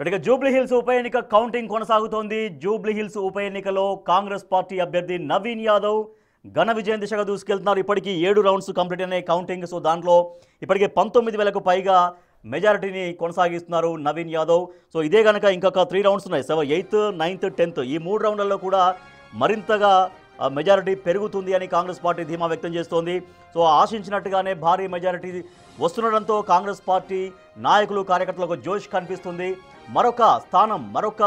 ఇక Jubilee hills ఉప ఎన్నిక కౌంటింగ్ కొనసాగుతోంది. జూబ్లీ హిల్స్ ఉప ఎన్నికలో కాంగ్రెస్ పార్టీ అభ్యర్థి నవీన్ యాదవ్ ఘన విజయం దిశగా దూసుకెళ్తున్నారు. ఇప్పటికీ 7 రౌండ్స్ కంప్లీట్ అయినాయి కౌంటింగ్. సో దాంట్లో ఇప్పటికే 19,000కు పైగా మెజారిటీని కొనసాగిస్తున్నారు నవీన్ యాదవ్. సో ఇదే కనుక ఇంకొక 3 రౌండ్స్ ఉన్నాయి, 8th, 9th, 10th ఈ 3 రౌండ్లలో కూడా మరింతగా మెజారిటీ పెరుగుతుంది అని కాంగ్రెస్ పార్టీ ధీమా వ్యక్తం చేస్తోంది. సో ఆశించినట్టుగానే భారీ మెజారిటీ వస్తుండడంతో కాంగ్రెస్ పార్టీ నాయకులు కార్యకర్తలకు జోష్ కనిపిస్తుంది. మరొక స్థానం, మరొక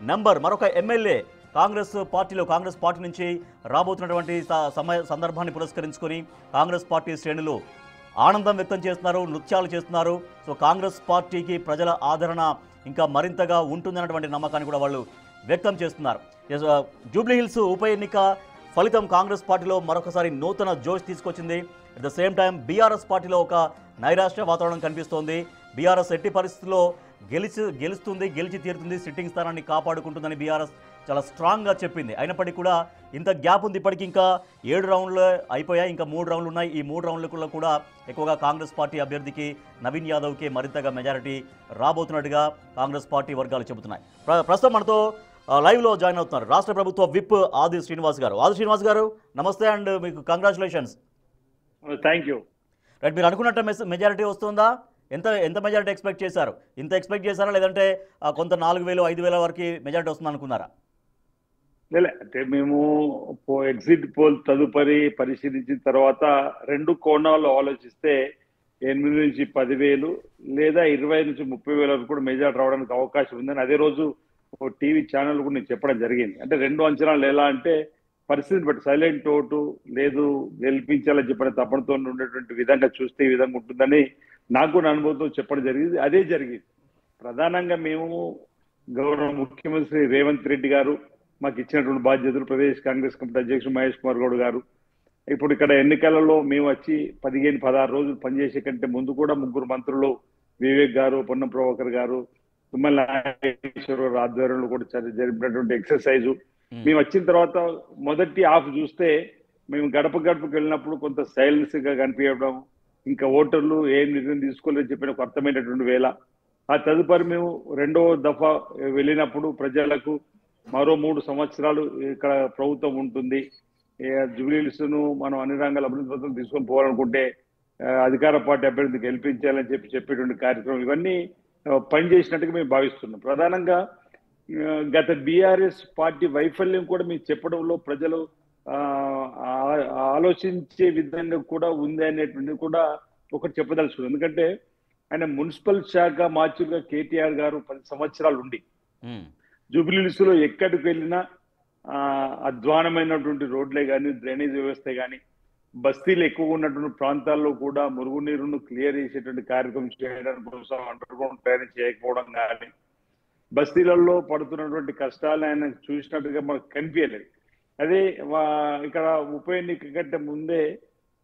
నెంబర్, మరొక ఎమ్మెల్యే కాంగ్రెస్ పార్టీ నుంచి రాబోతున్నటువంటి సందర్భాన్ని పురస్కరించుకొని కాంగ్రెస్ పార్టీ శ్రేణులు ఆనందం వ్యక్తం చేస్తున్నారు, నృత్యాలు చేస్తున్నారు. సో కాంగ్రెస్ పార్టీకి ప్రజల ఆదరణ ఇంకా మరింతగా ఉంటుందన్నటువంటి నమ్మకాన్ని కూడా వాళ్ళు వ్యక్తం చేస్తున్నారు. జూబ్లీ హిల్స్ ఉప ఎన్నిక ఫలితం కాంగ్రెస్ పార్టీలో మరొకసారి నూతన జోష్ తీసుకొచ్చింది. At the same time BRS పార్టీలో ఒక నైరాశ్య వాతావరణం కనిపిస్తోంది. బీఆర్ఎస్ ఎట్టి పరిస్థితుల్లో గెలిచి తీరుతుంది, సిట్టింగ్ స్థానాన్ని కాపాడుకుంటుందని బీఆర్ఎస్ చాలా స్ట్రాంగ్గా చెప్పింది. అయినప్పటికీ కూడా ఇంత గ్యాప్ ఉంది. ఇప్పటికీ ఇంకా 7 రౌండ్లు అయిపోయాయి, ఇంకా 3 రౌండ్లు ఉన్నాయి. ఈ 3 రౌండ్లలో కూడా ఎక్కువగా కాంగ్రెస్ పార్టీ అభ్యర్థికి నవీన్ యాదవ్కి మరింతగా మెజారిటీ రాబోతున్నట్టుగా కాంగ్రెస్ పార్టీ వర్గాలు చెబుతున్నాయి. ప్రస్తుతం మనతో లైవ్లో జాయిన్ అవుతున్నారు రాష్ట్ర ప్రభుత్వ విప్ ఆది శ్రీనివాస్ గారు. ఆది శ్రీనివాస్ గారు నమస్తే అండ్ మీకు కంగ్రాచులేషన్స్. Thank you. రైట్, మీరు అనుకున్నట్టు మెజారిటీ వస్తుందా? ఎంత మెజారిటీ ఎక్స్పెక్ట్ చేశారు? ఇంత ఎక్స్పెక్ట్ చేశారా, లేదంటే కొంత 4,000, 5,000 వరకు మెజారిటీ వస్తుంది అనుకున్నారా? అంటే మేము ఎగ్జిట్ పోల్ తదుపరి పరిశీలించిన తర్వాత 2 కోణాలు ఆలోచిస్తే 8 నుంచి 10,000 లేదా 20 నుంచి 30,000 వరకు కూడా మెజారిటీ రావడానికి అవకాశం ఉందని అదే రోజు టీవీ ఛానల్ కూడా నేను చెప్పడం జరిగింది. అంటే 2 అంచనాలు ఎలా అంటే పరిస్థితిని బట్టి సైలెంట్ ఓటు లేదు, గెలిపించాలని చెప్పిన తప్పనతో ఉండేటువంటి విధంగా చూస్తే ఈ విధంగా ఉంటుందని నాకు కూడా అనుభవంతో చెప్పడం జరిగింది. అదే జరిగింది. ప్రధానంగా మేము గౌరవ ముఖ్యమంత్రి రేవంత్ రెడ్డి గారు మాకు ఇచ్చినటువంటి బాధ్యతలు, ప్రదేశ్ కాంగ్రెస్ కమిటీ అధ్యక్షుడు మహేష్ కుమార్ గౌడ్ గారు, ఇప్పుడు ఇక్కడ ఎన్నికలలో మేము వచ్చి 15-16 రోజులు పనిచేసే కంటే ముందు కూడా 3 మంత్రులు వివేక్ గారు, పొన్నం ప్రభాకర్ గారు, తుమ్మల నాగేశ్వర గారు ఆధ్వర్యంలో కూడా జరిపినటువంటి ఎక్సర్సైజు. మేము వచ్చిన తర్వాత మొదటి హాఫ్ చూస్తే మేము గడపకు వెళ్ళినప్పుడు కొంత సైలెన్స్ గా కనిపించడం, ఇంకా ఓటర్లు ఏం నిర్ణయం తీసుకోలేదని చెప్పిన ఒక అర్థమైనటువంటి వేళ. ఆ తదుపరి మేము 2వ దఫా వెళ్ళినప్పుడు ప్రజలకు మరో 3 సంవత్సరాలు ఇక్కడ ప్రభుత్వం ఉంటుంది, జూబ్లీ హిల్స్ ను మనం అన్ని రంగాల అభివృద్ధి పథకం తీసుకొని పోవాలనుకుంటే అధికార పార్టీ అభ్యర్థి గెలిపించాలని చెప్పేటువంటి కార్యక్రమం ఇవన్నీ పనిచేసినట్టుగా మేము భావిస్తున్నాం. ప్రధానంగా గత బీఆర్ఎస్ పార్టీ వైఫల్యం కూడా మేము చెప్పడంలో ప్రజలు ఆలోచించే విధంగా కూడా ఉంది అనేటువంటిది కూడా ఒకటి చెప్పదలుచుకుంది. ఎందుకంటే ఆయన మున్సిపల్ శాఖ మార్చుగా కేటీఆర్ గారు 10 సంవత్సరాలు ఉండి జూబ్లీ హిల్స్ లో ఎక్కడికి వెళ్ళినా అధ్వానమైనటువంటి రోడ్లే కానీ, డ్రైనేజ్ వ్యవస్థ కానీ, బస్తీలు ఎక్కువగా ఉన్నటువంటి ప్రాంతాల్లో కూడా మురుగునీరును క్లియర్ చేసేటువంటి కార్యక్రమం చేయడం కోసం అండర్ గ్రౌండ్ డ్రైనేజ్ చేయకపోవడం కానీ, బస్తీలలో పడుతున్నటువంటి కష్టాలు ఆయన చూసినట్టుగా మనకు కనిపించలేదు. అదే ఇక్కడ ఉప ఎన్నిక కంటే ముందే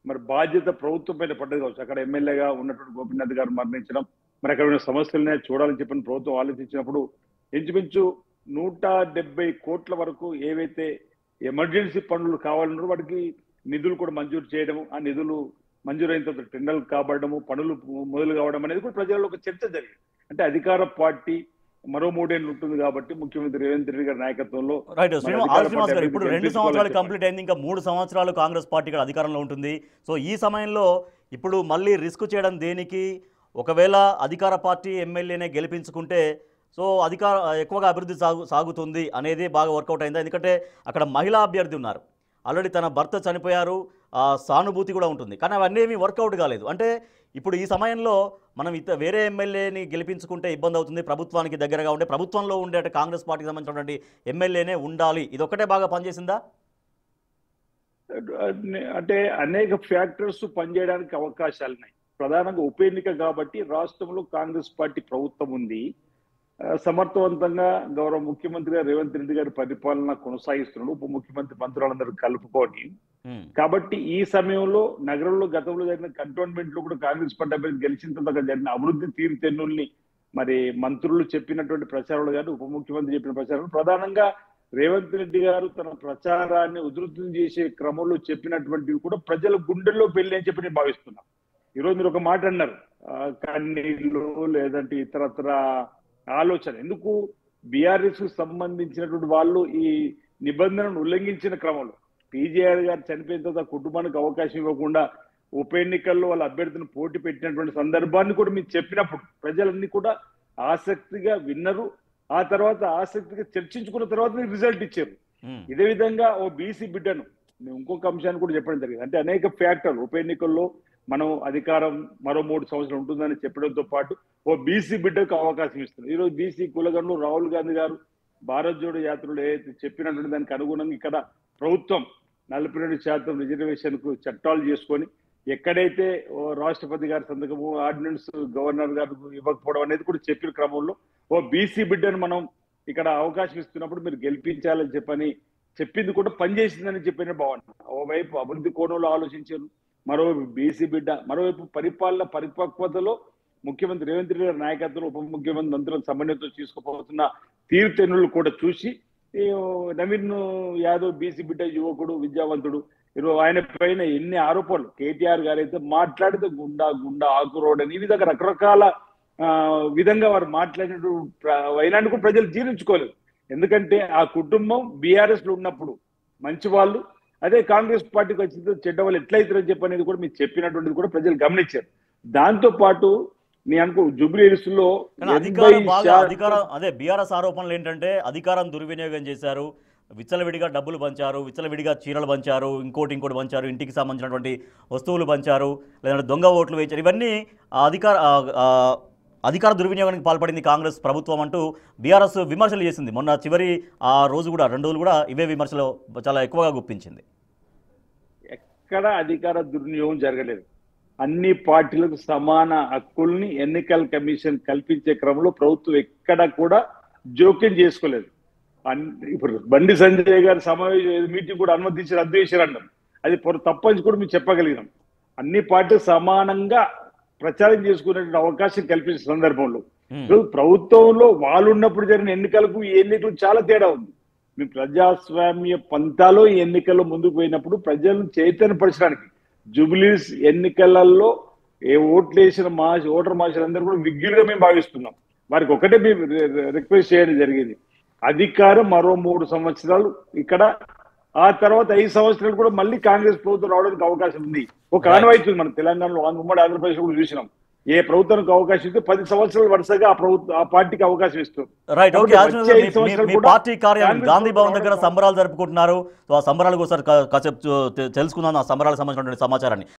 మరి బాధ్యత ప్రభుత్వం పైన పడ్డది కావచ్చు. అక్కడ ఎమ్మెల్యేగా ఉన్నటువంటి గోపీనాథ్ గారు మరణించడం, మరి అక్కడ ఉన్న సమస్యలనే చూడాలని చెప్పిన ప్రభుత్వం ఆలోచించినప్పుడు ఇంచుమించు 170 కోట్ల వరకు ఏవైతే ఎమర్జెన్సీ పనులు కావాలన్నారో వాటికి నిధులు కూడా మంజూరు చేయడము, ఆ నిధులు మంజూరైన తర్వాత టెండర్లు కాబడము, పనులు మొదలు కావడం అనేది కూడా ప్రజల్లో ఒక చర్చ జరిగింది. అంటే అధికార పార్టీ మరో 3 ఏళ్ళు ఉంటుంది కాబట్టి ముఖ్యమంత్రి రేవంత్ రెడ్డి గారి నాయకత్వంలో ఇప్పుడు 2 సంవత్సరాలు కంప్లీట్ అయింది, ఇంకా 3 సంవత్సరాలు కాంగ్రెస్ పార్టీ ఇక్కడ అధికారంలో ఉంటుంది. సో ఈ సమయంలో ఇప్పుడు మళ్ళీ రిస్క్ చేయడం దేనికి? ఒకవేళ అధికార పార్టీ ఎమ్మెల్యేనే గెలిపించుకుంటే సో ఎక్కువగా అభివృద్ధి సాగుతుంది అనేది బాగా వర్కౌట్ అయింది. ఎందుకంటే అక్కడ మహిళా అభ్యర్థి ఉన్నారు, ఆల్రెడీ తన భర్త చనిపోయారు, సానుభూతి కూడా ఉంటుంది. కానీ అవన్నీ ఏమీ వర్కౌట్ కాలేదు. అంటే ఇప్పుడు ఈ సమయంలో మనం వేరే ఎమ్మెల్యేని గెలిపించుకుంటే ఇబ్బంది అవుతుంది, ప్రభుత్వానికి దగ్గరగా ఉండే ప్రభుత్వంలో ఉండే కాంగ్రెస్ పార్టీకి సంబంధించినటువంటి ఎమ్మెల్యేనే ఉండాలి, ఇది ఒక్కటే బాగా పనిచేసిందా? అంటే అనేక ఫ్యాక్టర్స్ పనిచేయడానికి అవకాశాలు ఉన్నాయి. ప్రధానంగా ఉప ఎన్నిక కాబట్టి రాష్ట్రంలో కాంగ్రెస్ పార్టీ ప్రభుత్వం ఉంది, సమర్థవంతంగా గౌరవ ముఖ్యమంత్రి గారు రేవంత్ రెడ్డి గారి పరిపాలన కొనసాగిస్తున్నాడు, ఉప ముఖ్యమంత్రి మంత్రులందరూ కలుపుకొని. కాబట్టి ఈ సమయంలో నగరంలో గతంలో జరిగిన కంటోన్మెంట్ లో కూడా కాంగ్రెస్ పార్టీ అభ్యర్థి గెలిచిన తర్వాత జరిగిన అభివృద్ధి తీరుతెన్నుల్ని మరి మంత్రులు చెప్పినటువంటి ప్రచారాలు కానీ, ఉప ముఖ్యమంత్రి చెప్పిన ప్రచారాలు, ప్రధానంగా రేవంత్ రెడ్డి గారు తన ప్రచారాన్ని ఉధృతం చేసే క్రమంలో చెప్పినటువంటివి కూడా ప్రజల గుండెల్లో పెళ్లి అని చెప్పి నేను భావిస్తున్నాను. ఈరోజు మీరు ఒక మాట అన్నారు, కన్నీళ్ళు లేదంటే ఇతరత్ర ఆలోచన. ఎందుకు బీఆర్ఎస్ కు సంబంధించినటువంటి వాళ్ళు ఈ నిబంధనను ఉల్లంఘించిన క్రమంలో టీజేఆర్ గారు చనిపోయిన తర్వాత కుటుంబానికి అవకాశం ఇవ్వకుండా ఉప ఎన్నికల్లో వాళ్ళ అభ్యర్థిని పోటీ పెట్టినటువంటి సందర్భాన్ని కూడా మీరు చెప్పినప్పుడు ప్రజలన్నీ కూడా ఆసక్తిగా విన్నరు. ఆ తర్వాత ఆసక్తిగా చర్చించుకున్న తర్వాత మీరు రిజల్ట్ ఇచ్చారు. ఇదే విధంగా ఓ బీసీ బిడ్డను నేను ఇంకొక అంశాన్ని కూడా చెప్పడం జరిగింది. అంటే అనేక ఫ్యాక్టర్లు ఉప ఎన్నికల్లో మనం అధికారం మరో 3 సంవత్సరాలు ఉంటుందని చెప్పడంతో పాటు ఓ బీసీ బిడ్డకు అవకాశం ఇస్తుంది. ఈరోజు బీసీ కులగన్లు రాహుల్ గాంధీ గారు భారత్ జోడో యాత్రలో ఏదైతే చెప్పినటువంటి దానికి అనుగుణంగా ఇక్కడ ప్రభుత్వం 42% రిజర్వేషన్ కు చట్టాలు చేసుకొని ఎక్కడైతే రాష్ట్రపతి గారి సంతకము ఆర్డినెన్స్ గవర్నర్ గారు ఇవ్వకపోవడం అనేది కూడా చెప్పిన క్రమంలో ఓ బీసీ బిడ్డను మనం ఇక్కడ అవకాశం ఇస్తున్నప్పుడు మీరు గెలిపించాలని చెప్పని చెప్పింది కూడా పనిచేసిందని చెప్పిన బాగుంది. ఓవైపు అభివృద్ధి కోణంలో ఆలోచించారు, మరోవైపు బీసీ బిడ్డ, మరోవైపు పరిపాలన పరిపక్వతలో ముఖ్యమంత్రి రేవంత్ రెడ్డి గారి నాయకత్వంలో ఉప ముఖ్యమంత్రి మంత్రులను సమన్వయంతో తీసుకుపోతున్న తీరుతెన్నులు కూడా చూసి నవీన్ యాదవ్ బీసీ బిడ్డ యువకుడు విద్యావంతుడు ఈరోజు ఆయన పైన ఎన్ని ఆరోపణలు కేటీఆర్ గారు అయితే మాట్లాడితే గుండా గుండా ఆకురోడని ఈ విధంగా రకరకాల విధంగా వారు మాట్లాడినట్టు వైనాన్ని కూడా ప్రజలు జీర్ణించుకోలేదు. ఎందుకంటే ఆ కుటుంబం బీఆర్ఎస్ లో ఉన్నప్పుడు మంచి వాళ్ళు, అదే కాంగ్రెస్ పార్టీకి వచ్చిన చెడ్డ వాళ్ళు ఎట్లయితారని చెప్పనేది కూడా మీరు చెప్పినటువంటిది కూడా ప్రజలు గమనించారు. దాంతో పాటు నేను అనుకో జూబ్లీ హిల్స్ లో అధికారం అదే బీఆర్ఎస్ ఆరోపణలు ఏంటంటే అధికారం దుర్వినియోగం చేశారు, విచ్చలవిడిగా డబ్బులు పంచారు, విచ్చలవిడిగా చీరలు పంచారు, ఇంకోటి పంచారు, ఇంటికి సంబంధించినటువంటి వస్తువులు పంచారు, లేదంటే దొంగ ఓట్లు వేయించారు. ఇవన్నీ అధికార దుర్వినియోగానికి పాల్పడింది కాంగ్రెస్ ప్రభుత్వం అంటూ బీఆర్ఎస్ విమర్శలు చేసింది. మొన్న చివరి ఆ రోజు కూడా 2 రోజులు కూడా ఇవే విమర్శలు చాలా ఎక్కువగా గుప్పించింది. ఎక్కడ అధికార దుర్వినియోగం జరగలేదు. అన్ని పార్టీలకు సమాన హక్కుల్ని ఎన్నికల కమిషన్ కల్పించే క్రమంలో ప్రభుత్వం ఎక్కడ కూడా జోక్యం చేసుకోలేదు. ఇప్పుడు బండి సంజయ్ గారి సమావేశం మీటింగ్ కూడా అనుమతించి రద్దు చేశారన్నారు. అది తప్పని కూడా మేము చెప్పగలిగినాం. అన్ని పార్టీలు సమానంగా ప్రచారం చేసుకునే అవకాశం కల్పించిన సందర్భంలో ప్రభుత్వంలో వాళ్ళు ఉన్నప్పుడు జరిగిన ఎన్నికలకు ఈ ఎన్నికలకు చాలా తేడా ఉంది. మీ ప్రజాస్వామ్య పంతాలో ఈ ఎన్నికల్లో ముందుకు పోయినప్పుడు ప్రజలను చైతన్యపరచడానికి జూబ్లీస్ ఎన్నికలలో ఏ ఓట్లు వేసిన ఓటర్ మాషలందరూ కూడా విజ్ఞులుగా మేము భావిస్తున్నాం. వారికి ఒకటే మేము రిక్వెస్ట్ చేయడం జరిగింది, అధికారం మరో 3 సంవత్సరాలు ఇక్కడ, ఆ తర్వాత 5 సంవత్సరాలు కూడా మళ్ళీ కాంగ్రెస్ ప్రభుత్వం రావడానికి అవకాశం ఉంది. ఒక ఆనవాయితీ మనం తెలంగాణలో ఉమ్మడి ఆంధ్రప్రదేశ్ కూడా చూసినాం. ఏ ప్రభుత్వానికి అవకాశం ఇస్తే 10 సంవత్సరాలు వరుసగా ఆ పార్టీకి అవకాశం ఇస్తుంది. Right, okay. మీ పార్టీ కార్యాలయం గాంధీ భవన్ దగ్గర సంబరాలు జరుపుకుంటున్నారు. సో ఆ సంబరాలు ఒకసారి కాసేపు తెలుసుకుందాం, ఆ సంబరాలకు సంబంధించినటువంటి సమాచారాన్ని.